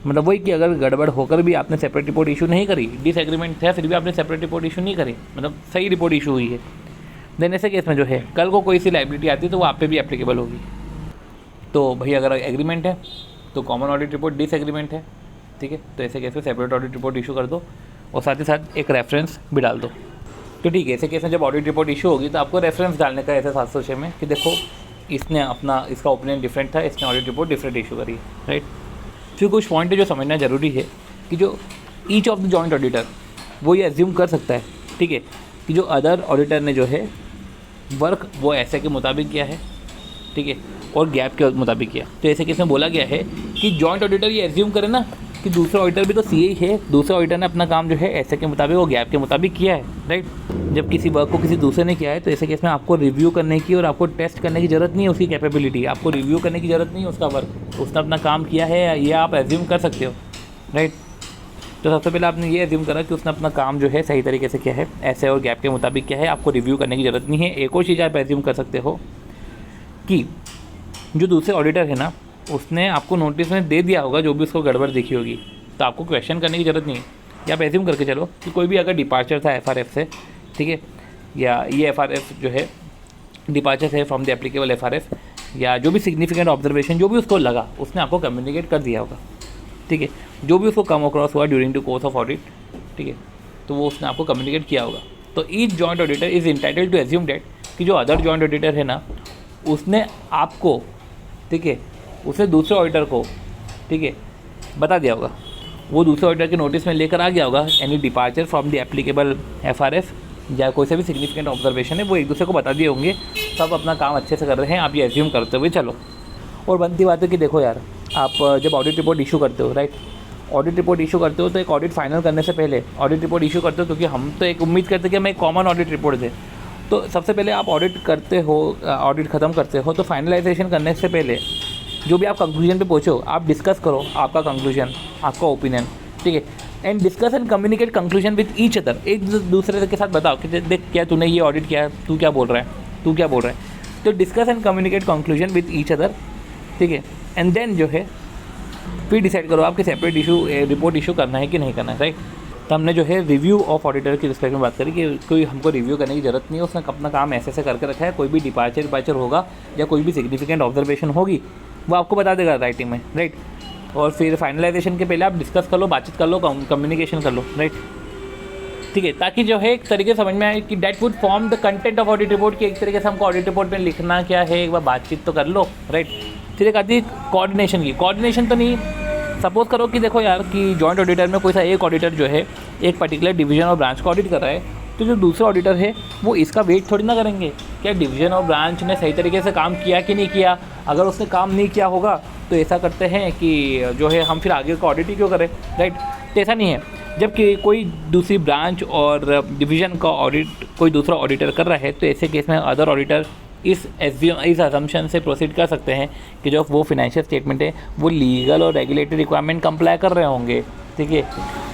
Speaker 1: मतलब वही कि अगर गड़बड़ होकर भी आपने सेपरेट रिपोर्ट इशू नहीं करी, डिसएग्रीमेंट था फिर भी आपने सेपरेट रिपोर्ट इशू नहीं करी, मतलब सही रिपोर्ट इशू हुई है, देन ऐसे केस में जो है कल को कोई सी लाइबिलिटी आती है तो वो आप पे भी एप्लीकेबल होगी। तो भाई अगर एग्रीमेंट है तो कॉमन ऑडिट रिपोर्ट, डिसएग्रीमेंट है, ठीक है, तो ऐसे केस में सेपरेट ऑडिट रिपोर्ट इशू कर दो। और साथ ही साथ एक रेफरेंस भी डाल दो। तो ठीक है, ऐसे केस में जब ऑडिट रिपोर्ट इशू होगी तो आपको रेफरेंस डालने का ऐसे 706 में कि देखो इसने अपना इसका ओपिनियन डिफरेंट था, इसने ऑडिट रिपोर्ट डिफरेंट इशू करी, राइट। फिर कुछ पॉइंट है जो समझना ज़रूरी है कि जो each of the joint auditor वो ये एज्यूम कर सकता है, ठीक है, कि जो अदर ऑडिटर ने जो है वर्क वो ऐसे के मुताबिक किया है, ठीक है, और गैप के मुताबिक किया। तो ऐसे केस में बोला गया है कि जॉइंट ऑडिटर ये एज्यूम करे ना कि दूसरा ऑडिटर भी तो सीए ही है, दूसरे ऑडिटर ने अपना काम जो है ऐसे के मुताबिक वो गैप के मुताबिक किया है, राइट। जब किसी वर्क को किसी दूसरे ने किया है तो ऐसे केस में आपको रिव्यू करने की और आपको टेस्ट करने की ज़रूरत नहीं है उसकी कैपेबिलिटी, आपको रिव्यू करने की ज़रूरत नहीं है उसका वर्क, उसने अपना काम किया है, ये आप एज्यूम कर सकते हो, राइट। तो सबसे पहले आपने ये एज्यूम करा कि उसने अपना काम जो है सही तरीके से किया है, ऐसे और गैप के मुताबिक किया है, आपको रिव्यू करने की ज़रूरत नहीं है। एक और चीज़ आप एज्यूम कर सकते हो कि जो दूसरे ऑडिटर है ना उसने आपको नोटिस में दे दिया होगा जो भी उसको गड़बड़ दिखी होगी, तो आपको क्वेश्चन करने की ज़रूरत नहीं है। या आप एज्यूम करके चलो कि कोई भी अगर डिपार्चर था एफआरएफ से, ठीक है, या ये एफआरएफ जो है डिपार्चर है फ्रॉम द एप्लीकेबल एफआरएफ, या जो भी सिग्निफिकेंट ऑब्जर्वेशन जो भी उसको लगा उसने आपको कम्युनिकेट कर दिया होगा, ठीक है, जो भी उसको कम अक्रॉस हुआ during the course of audit, ठीक है, तो वो उसने आपको कम्युनिकेट किया होगा। तो each joint auditor is entitled to assume that कि जो अदर जॉइंट ऑडिटर है ना उसने आपको, ठीक है, उसने दूसरे ऑडिटर को, ठीक है, बता दिया होगा, वो दूसरे ऑडिटर के नोटिस में लेकर आ गया होगा any departure from the applicable FRF या कोई से भी सिग्निफिकेंट ऑब्जर्वेशन है वो एक दूसरे को बता दिए होंगे, सब अपना काम अच्छे से कर रहे हैं, आप ये एज्यूम करते हुए चलो। और बनती बात है कि देखो यार, आप जब ऑडिट रिपोर्ट इशू करते हो, राइट, ऑडिट रिपोर्ट इशू करते हो तो एक ऑडिट फाइनल करने से पहले ऑडिट रिपोर्ट इशू करते हो क्योंकि हम तो एक उम्मीद करते हैं कि हमें एक कॉमन ऑडिट रिपोर्ट दे। तो सबसे पहले आप ऑडिट करते हो, ऑडिट ख़त्म करते हो, तो फाइनलाइजेशन करने से पहले जो भी आप कंक्लूजन पे पहुँचो आप डिस्कस करो आपका कंक्लूजन, आपका ओपिनियन, ठीक है, and discuss and communicate conclusion with each other. एक दूसरे के साथ बताओ कि देख क्या तूने ये ऑडिट किया, तू क्या बोल रहा है, तू क्या बोल रहा है। तो discuss and communicate conclusion with each other, ठीक है, एंड देन जो है फिर डिसाइड करो आपके सेपरेट इशू रिपोर्ट इशू करना है कि नहीं करना है, राइट। तो हमने जो है रिव्यू ऑफ ऑडिटर की रिस्पेक्ट में बात करी कि कोई हमको रिव्यू करने की ज़रूरत नहीं है, उसने अपना काम ऐसे करके रखा है, कोई भी डिपार्चर होगा या कोई भी सिग्निफिकेंट ऑब्जर्वेशन होगी वो आपको बता देगा राइटिंग में, राइट। और फिर फाइनलाइजेशन के पहले आप डिस्कस कर लो, बातचीत कर लो, कम्युनिकेशन कर लो, राइट, ठीक है, ताकि जो है एक तरीके समझ में आए कि that would form the content of audit report कि एक तरीके से हमको ऑडिट रिपोर्ट में लिखना क्या है, एक बार बातचीत तो कर लो, राइट। फिर एक आती है कोऑर्डिनेशन की, कोऑर्डिनेशन तो नहीं, सपोज करो कि देखो यार कि जॉइंट ऑडिटर में कोई सा एक ऑडिटर जो है एक पर्टिकुलर डिवीजन और ब्रांच को ऑडिट कर रहा है, तो जो दूसरा ऑडिटर है वो इसका वेट थोड़ी ना करेंगे क्या डिवीजन और ब्रांच ने सही तरीके से काम किया कि नहीं किया। अगर उसने काम नहीं किया होगा तो ऐसा करते हैं कि जो है हम फिर आगे का ऑडिट ही क्यों करें, राइट। तो ऐसा नहीं है, जबकि कोई दूसरी ब्रांच और डिवीज़न का ऑडिट कोई दूसरा ऑडिटर कर रहा है तो ऐसे केस में अदर ऑडिटर इस असम्पशन से प्रोसीड कर सकते हैं कि जो वो फिनेंशियल स्टेटमेंट है वो लीगल और रेगुलेटरी रिक्वायरमेंट कंप्लाई कर रहे होंगे, ठीक है।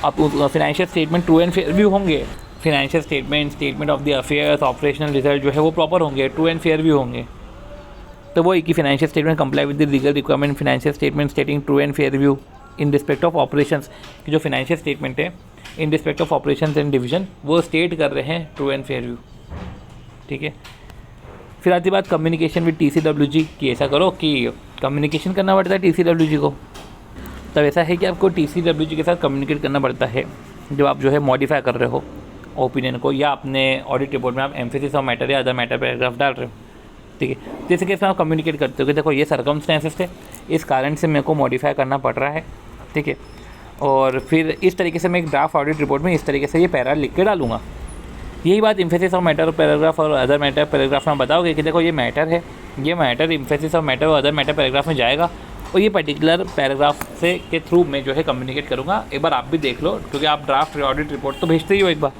Speaker 1: अब उस financial statement true and fair view होंगे, financial statement of the affairs, operational result जो है वो प्रॉपर होंगे, ट्रू एंड फेयर व्यू होंगे। तो वो एक ही financial statement comply with the legal requirement, financial statement stating true and fair view in respect of operations की जो फिनेंशियल स्टेटमेंट है in respect of operations and division वो स्टेट कर रहे हैं ट्रू एंड फेयर व्यू, ठीक है। फिर आती बात कम्युनिकेशन विद TCWG कि ऐसा करो कि कम्युनिकेशन करना पड़ता है TCWG को। तब ऐसा है कि आपको TCWG के साथ कम्युनिकेट करना पड़ता है जब आप जो है मॉडिफाई कर रहे हो ओपिनियन को या अपने ऑडिट रिपोर्ट में आप एम्फेसिस ऑफ मैटर या अदर मैटर पैराग्राफ डाल रहे हो, ठीक है। जैसे कि इसमें आप कम्युनिकेट करते हो कि देखो ये सर्कमस्टेंसेस थे, इस कारण से मेरे को मॉडिफाई करना पड़ रहा है, ठीक है। और फिर इस तरीके से मैं एक ड्राफ्ट ऑडिट रिपोर्ट में इस तरीके से ये पैरा लिख के डालूंगा। यही बात एम्फेसिस ऑफ मैटर पैराग्राफ और अदर मैटर पैराग्राफ में बताओगे कि देखो ये मैटर है, ये मैटर एम्फेसिस ऑफ मैटर और अदर मैटर पैराग्राफ में जाएगा और ये पर्टिकुलर पैराग्राफ से के थ्रू मैं जो है कम्युनिकेट करूँगा। एक बार आप भी देख लो क्योंकि आप ड्राफ्ट ऑडिट रिपोर्ट तो भेजते ही हो। एक बार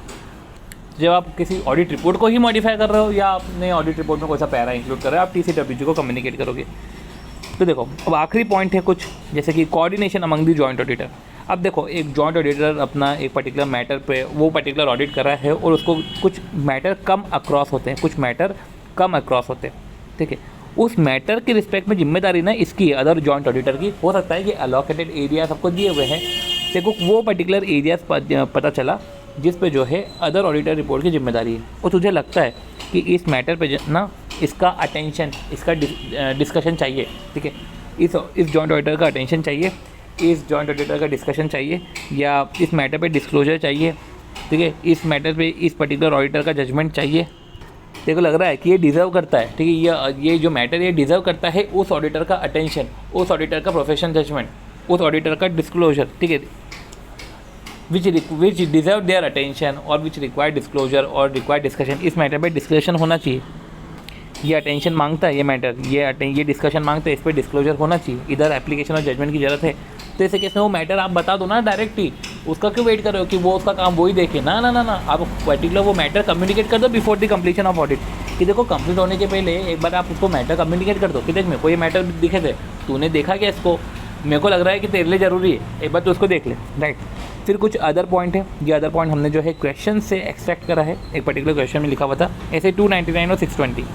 Speaker 1: जब आप किसी ऑडिट रिपोर्ट को ही मॉडिफाई कर रहे हो या आपने ऑडिट रिपोर्ट में कोई सा पैरा इंक्लूड कर रहे हो आप TCWG को कम्युनिकेट करोगे। तो देखो अब आखिरी पॉइंट है कुछ जैसे कि coordination among the joint auditor. अब देखो एक जॉइंट ऑडिटर अपना एक पर्टिकुलर मैटर पे वो पर्टिकुलर ऑडिट कर रहा है और उसको कुछ मैटर कम अक्रॉस होते हैं, कुछ मैटर कम अक्रॉस होते हैं, ठीक है। उस मैटर के रिस्पेक्ट में जिम्मेदारी ना इसकी अदर जॉइंट ऑडिटर की हो सकता है कि अलोकेटेड एरिया सबको दिए हुए हैं, देखो वो पर्टिकुलर एरियाज पता चला जिस पे जो है अदर ऑडिटर रिपोर्ट की जिम्मेदारी है और तुझे लगता है कि इस मैटर पे ना इसका अटेंशन, इसका डिस्कशन चाहिए, ठीक है। इस जॉइंट ऑडिटर का अटेंशन चाहिए, इस जॉइंट ऑडिटर का डिस्कशन चाहिए या इस मैटर पे डिस्क्लोजर चाहिए ठीक है, इस मैटर पे इस पर्टिकुलर ऑडिटर का जजमेंट चाहिए, तेरे को लग रहा है कि ये डिज़र्व करता है, ठीक है, ये जो मैटर ये डिज़र्व करता है उस ऑडिटर का अटेंशन, उस ऑडिटर का प्रोफेशनल जजमेंट, उस ऑडिटर का डिस्क्लोजर, ठीक है, विच डिज़र्व देयर अटेंशन और विच रिक्वायर डिस्क्लोजर और रिक्वायर डिस्कशन। इस मैटर पे डिस्कशन होना चाहिए, ये अटेंशन मांगता है ये मैटर, ये डिस्कशन मांगता है, इस पर डिस्क्लोजर होना चाहिए, इधर एप्लीकेशन और जजमेंट की ज़रूरत है। तो ऐसे केस में वो मैटर आप बता दो ना डायरेक्ट ही, उसका क्यों वेट कर रहे हो कि वो उसका काम वही देखे, ना ना ना ना, आप पर्टिकुलर वो मैटर कम्युनिकेट कर दो before the completion of audit, कि देखो कंप्लीट होने के पहले एक बार आप उसको मैटर कम्युनिकेट कर दो कि देख मेरे को ये मैटर दिखे थे, तूने देखा क्या इसको, मेरे को लग रहा है कि तेरे लिए ज़रूरी है, एक बार तो उसको देख ले, राइट। फिर कुछ अदर पॉइंट है, ये अदर पॉइंट हमने जो है क्वेश्चन से एक्सट्रैक्ट करा है, एक पर्टिकुलर क्वेश्चन में लिखा हुआ था ऐसे 299 और 620।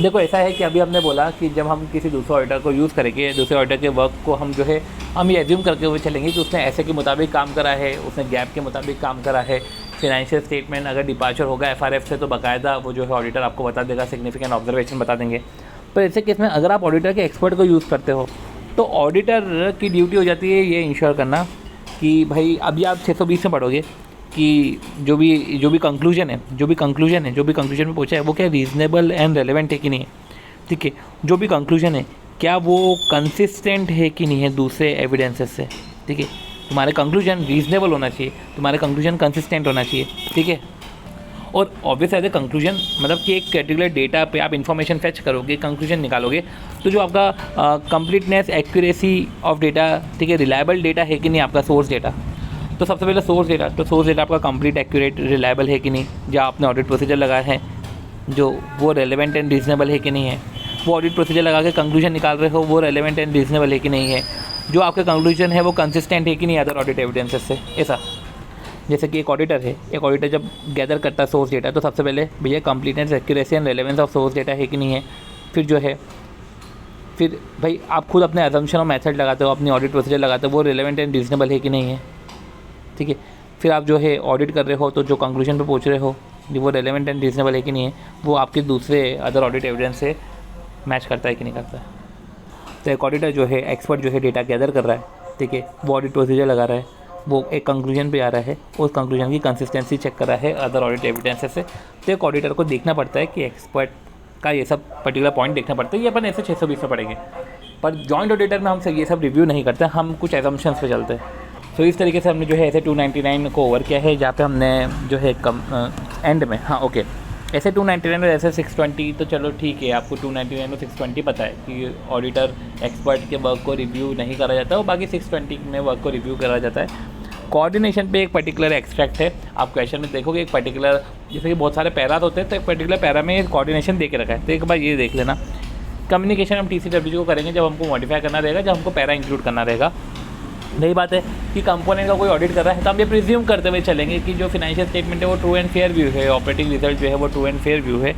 Speaker 1: देखो ऐसा है कि अभी हमने बोला कि जब हम किसी दूसरे ऑडिटर को यूज़ करेंगे, दूसरे ऑडिटर के वर्क को हम जो है हम ये एज्यूम करके हुए चलेंगे कि उसने ऐसे के मुताबिक काम करा है, उसने गैप के मुताबिक काम करा है, फिनेंशियल स्टेटमेंट अगर डिपार्चर होगा एफआरएफ से तो बाकायदा वो जो है ऑडिटर आपको बता देगा, सिग्निफिकेंट ऑब्जर्वेशन बता देंगे। पर ऐसे केस में अगर आप ऑडिटर के एक्सपर्ट को यूज़ करते हो तो ऑडिटर की ड्यूटी हो जाती है ये इंश्योर करना कि भाई अभी आप 620 में पढ़ोगे कि जो भी कंक्लूजन में पूछा है वो क्या रीज़नेबल एंड रेलेवेंट है कि नहीं है, ठीक है, जो भी कंक्लूजन है क्या वो कंसिस्टेंट है कि नहीं है दूसरे एविडेंसेस से, ठीक है, तुम्हारे कंक्लूजन रीज़नेबल होना चाहिए, तुम्हारे कंक्लूजन कंसिस्टेंट होना चाहिए, ठीक है। और ऑब्वियस एज ए कंक्लूजन मतलब कि एक पर्टिकुलर डेटा पे आप इन्फॉर्मेशन फेच करोगे, कंक्लूजन निकालोगे, तो जो आपका कंप्लीटनेस एक्यूरेसी ऑफ डेटा, ठीक है, रिलायबल डेटा है कि नहीं आपका सोर्स डेटा, तो सबसे पहले सोर्स डेटा आपका कंप्लीट एक्यूरेट रिलायबल है कि नहीं, जहाँ आपने ऑडिट प्रोसीजर लगाया है जो वो रेलेवेंट एंड रीजनेबल है कि नहीं है, वो ऑडिट प्रोसीजर लगा के कंक्लूजन निकाल रहे हो वो रेलेवेंट एंड रीजनेबल है कि नहीं है, जो आपका कंक्लूजन है वो कंसिस्टेंट है कि नहीं अदर ऑडिट एविडेंसेस से। ऐसा जैसे कि एक ऑडिटर जब गैदर करता है सोर्स डेटा तो सबसे पहले भैया completeness accuracy and relevance of source data है कि नहीं है, फिर भाई आप खुद अपने अजम्पशन और मेथड लगाते हो, अपनी ऑडिट प्रोसीजर लगाते हो वो रेलेवेंट एंड रीजनेबल है कि नहीं है, ठीक है। फिर आप जो है ऑडिट कर रहे हो तो जो कंक्लूजन पे पहुंच रहे हो वो रेलेवेंट एंड रीजनेबल है कि नहीं है, वो आपके दूसरे अदर ऑडिट एविडेंस से मैच करता है कि नहीं करता है। तो एक ऑडिटर जो है एक्सपर्ट जो है डेटा गैदर कर रहा है, ठीक है, वो ऑडिट प्रोसीजर लगा रहा है, वो एक कंक्लूजन पे आ रहा है, उस कंक्लूजन की कंसिस्टेंसी चेक कर रहा है अदर ऑडिट एविडेंसेस से। तो एक ऑडिटर को देखना पड़ता है कि एक्सपर्ट का ये सब पर्टिकुलर पॉइंट देखना पड़ता है, ये अपन ऐसे 620 में पढ़ेंगे, पर जॉइंट ऑडिटर में हम ये सब रिव्यू नहीं करते, हम कुछ एजम्पशंस पे चलते हैं। तो इस तरीके से हमने जो है ऐसे 299 को ओवर किया है, जहाँ पे हमने जो है एंड में ओके ऐसे 299 और ऐसे 620, तो चलो ठीक है, आपको 299 और 620 पता है कि ऑडिटर एक्सपर्ट के वर्क को रिव्यू नहीं करा जाता और बाकी 620 में वर्क को रिव्यू करा जाता है। कोऑर्डिनेशन पे एक पर्टिकुलर एक्सट्रैक्ट है, आप क्वेश्चन में देखोगे एक पर्टिकुलर, जैसे कि बहुत सारे पैराज होते हैं तो एक पर्टिकुलर पैरा में कोऑर्डिनेशन दे के रखा है, तो एक बार ये देख लेना। कम्युनिकेशन हम TCWG को करेंगे जब हमको मॉडिफाई करना रहेगा, जब हमको पैरा इंक्लूड करना रहेगा। नई बात है कि कंपोनेंट का कोई ऑडिट कर रहा है तो हम ये प्रिज्यूम करते हुए चलेंगे कि जो फिनेंशियल स्टेटमेंट है वो ट्रू एंड फेयर व्यू है, ऑपरेटिंग रिजल्ट जो है वो ट्रू एंड फेयर व्यू है,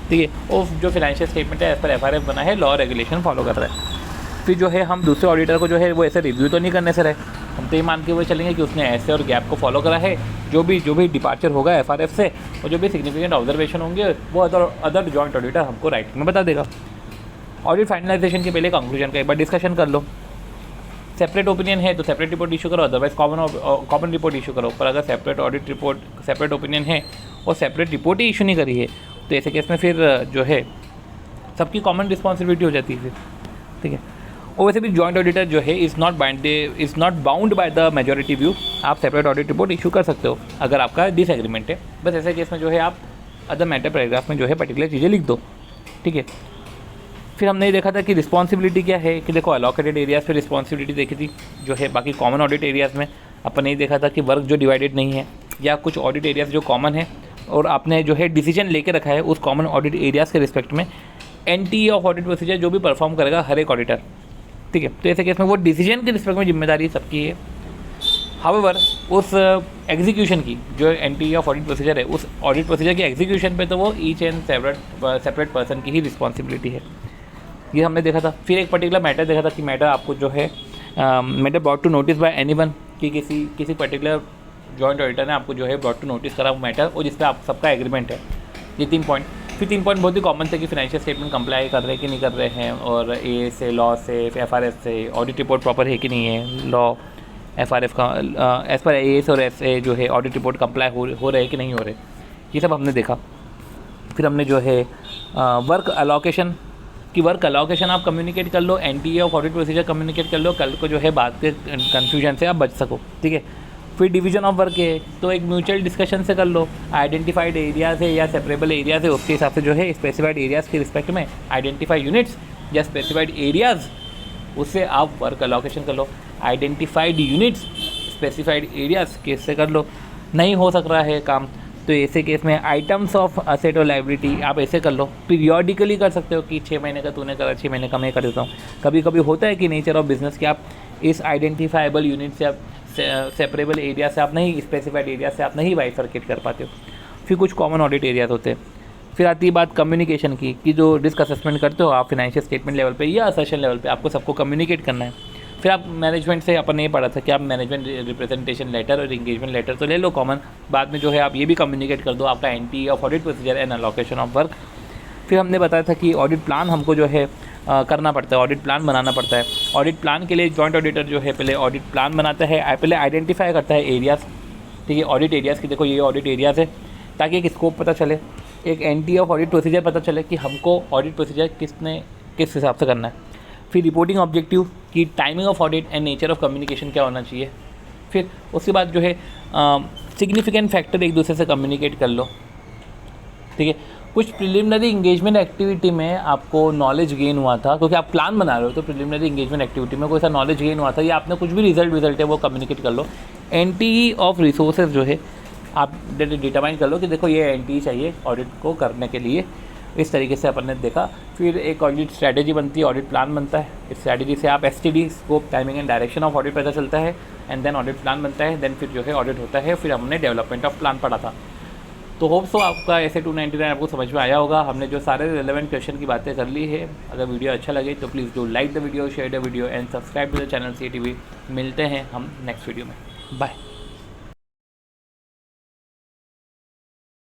Speaker 1: ठीक है, और जो फिनेंशियल स्टेटमेंट है एज पर FRF बना है लॉ रेगुलेशन फॉलो कर रहा है। फिर जो है हम दूसरे ऑडिटर को जो है वो ऐसे रिव्यू तो नहीं करने से रहे, हम तो ये मान के हुए चलेंगे कि उसने ऐसे और गैप को फॉलो करा है, जो भी डिपार्चर होगा FRF से और जो भी सिग्निफिकेंट ऑब्जर्वेशन होंगे वो अदर जॉइंट ऑडिटर हमको राइटिंग में बता देगा। ऑडिट फाइनलाइजेशन के पहले कंक्लूजन का एक बार डिस्कशन कर लो, सेपरेट ओपिनियन है तो सेपरेट रिपोर्ट इशू करो, अदरवाइज कॉमन रिपोर्ट इशू करो। पर अगर separate audit report separate opinion है और सेपरेट रिपोर्ट ही इशू नहीं करी है तो ऐसे केस में फिर जो है सबकी कॉमन रिस्पॉन्सिबिलिटी हो जाती है फिर, ठीक है। और वैसे भी जॉइंट ऑडिटर जो है is not bound by the majority view, आप सेपरेट ऑडिट रिपोर्ट इशू कर सकते हो अगर आपका डिसएग्रीमेंट है। बस ऐसे केस में जो है आप अदर मैटर पैराग्राफ में जो है पर्टिकुलर चीज़ें लिख दो, ठीक है। फिर हमने ये देखा था कि रिस्पॉन्सिबिलिटी क्या है, कि देखो अलॉकेटेड एरियाज़ पे रिस्पॉन्सिबिलिटी देखी थी जो है, बाकी कॉमन ऑडिट एरियाज़ में अपन ने देखा था कि वर्क जो डिवाइडेड नहीं है या कुछ ऑडिट एरियाज़ जो कॉमन है और आपने जो है डिसीजन लेके रखा है उस कॉमन ऑडिट एरियाज़ के रिस्पेक्ट में NTA ऑफ ऑडिट प्रोसीजर जो भी परफॉर्म करेगा हर एक ऑडिटर, ठीक है। तो ऐसे केस में वो डिसीजन के रिस्पेक्ट में जिम्मेदारी सबकी है। हाउएवर उस एग्जीक्यूशन की जो NTA ऑफ ऑडिट प्रोसीजर है उस ऑडिट प्रोसीजर के एग्जीक्यूशन पे तो वो ईच एंड सेपरेट पर्सन की ही रिस्पॉन्सिबिलिटी है, ये हमने देखा था। फिर एक पर्टिकुलर मैटर देखा था कि मैटर आपको जो है matter brought to notice by anyone, कि किसी पर्टिकुलर जॉइंट ऑडिटर ने आपको जो है ब्रॉट टू नोटिस करा वो मैटर और जिस पर आप सबका एग्रीमेंट है। ये 3 पॉइंट, फिर 3 पॉइंट बहुत ही कॉमन थे कि फिनेंशियल स्टेटमेंट कंप्लाई कर रहे हैं कि नहीं कर रहे हैं, और AA से, लॉ से, FRS से, ऑडिट रिपोर्ट प्रॉपर है कि नहीं है, लॉ, FRF का एज़ पर AS और SA जो है ऑडिट रिपोर्ट कंप्लाई हो रहे कि नहीं हो रहे, ये सब हमने देखा। फिर हमने जो है वर्क अलोकेशन कि वर्क अलोकेशन आप कम्युनिकेट कर लो, NTA of audit procedure communicate कर लो, कल को जो है बात के कन्फ्यूजन से आप बच सको, ठीक है। फिर डिवीजन ऑफ वर्क है तो एक म्यूचुअल डिस्कशन से कर लो, आइडेंटिफाइड एरियाज़ है या सेपरेबल एरियाज़ है उसके हिसाब से जो है स्पेसिफाइड एरियाज़ के रिस्पेक्ट में आइडेंटिफाई यूनिट्स या स्पेसिफाइड एरियाज़ उससे आप वर्क अलोकेशन कर लो। Identified units specified areas case से कर लो। नहीं हो सक रहा है काम तो ऐसे केस में आइटम्स ऑफ असेट और लाइबिलिटी आप ऐसे कर लो। पीरियोडिकली कर सकते हो कि 6 महीने का तूने करा, 6 महीने का मैं कर देता हूँ। कभी कभी होता है कि नेचर ऑफ बिजनेस कि आप इस आइडेंटिफाइबल यूनिट से आप सेपरेबल एरिया से आप नहीं, स्पेसिफाइड एरिया से आप नहीं बाइफरकेट कर पाते हो। फिर कुछ कॉमन ऑडिट एरियाज होते हैं। फिर आती है बात कम्युनिकेशन की कि जो रिस्क असेसमेंट करते हो आप फाइनेंशियल स्टेटमेंट लेवल पे या असर्शन लेवल पे आपको सबको कम्युनिकेट करना है। फिर आप मैनेजमेंट से अपन ये पढ़ा था कि आप मैनेजमेंट रिप्रेजेंटेशन लेटर और इंगेजमेंट लेटर तो ले लो कॉमन, बाद में जो है आप ये भी कम्युनिकेट कर दो आपका NTA of audit procedure and allocation of work. फिर हमने बताया था कि ऑडिट प्लान हमको जो है करना पड़ता है, ऑडिट प्लान बनाना पड़ता है। ऑडिट प्लान के लिए जॉइंट ऑडिटर जो है पहले ऑडिट प्लान बनाता है, पहले आइडेंटिफाई करता है एरियाज़, ठीक है, ऑडिट एरियाज़ की देखो ये ऑडिट एरियाज़ है, ताकि एक स्कोप पता चले, एक NTA ऑफ ऑडिट प्रोसीजर पता चले कि हमको ऑडिट प्रोसीजर किस हिसाब से करना है। फिर रिपोर्टिंग ऑब्जेक्टिव की timing of audit and nature of communication क्या होना चाहिए। फिर उसके बाद जो है सिग्निफिकेंट फैक्टर एक दूसरे से कम्युनिकेट कर लो, ठीक है। कुछ प्रिलिमिनरी इंगेजमेंट एक्टिविटी में आपको नॉलेज गेन हुआ था क्योंकि आप प्लान बना रहे हो, तो प्रिलिमिनरी इंगेजमेंट एक्टिविटी में कोई सा नॉलेज गेन हुआ था या आपने कुछ भी रिजल्ट है वो कम्युनिकेट कर लो। NTE ऑफ रिसोर्सेज जो है आप डिटरमाइन कर लो कि देखो ये NTE चाहिए ऑडिट को करने के लिए, इस तरीके से अपन ने देखा। फिर एक ऑडिट स्ट्रैटेजी बनती है, ऑडिट प्लान बनता है। इस स्ट्रैटेजी से आप STD scope, timing and direction of audit पता चलता है, एंड देन ऑडिट प्लान बनता है, देन फिर जो है ऑडिट होता है। फिर हमने डेवलपमेंट ऑफ प्लान पढ़ा था। तो होप सो आपका SA 299 आपको समझ में आया होगा। हमने जो सारे रिलेवेंट क्वेश्चन की बातें कर ली है। अगर वीडियो अच्छा लगे तो please do like the video, share the video and subscribe to the channel CATV। मिलते हैं हम नेक्स्ट वीडियो में, बाय।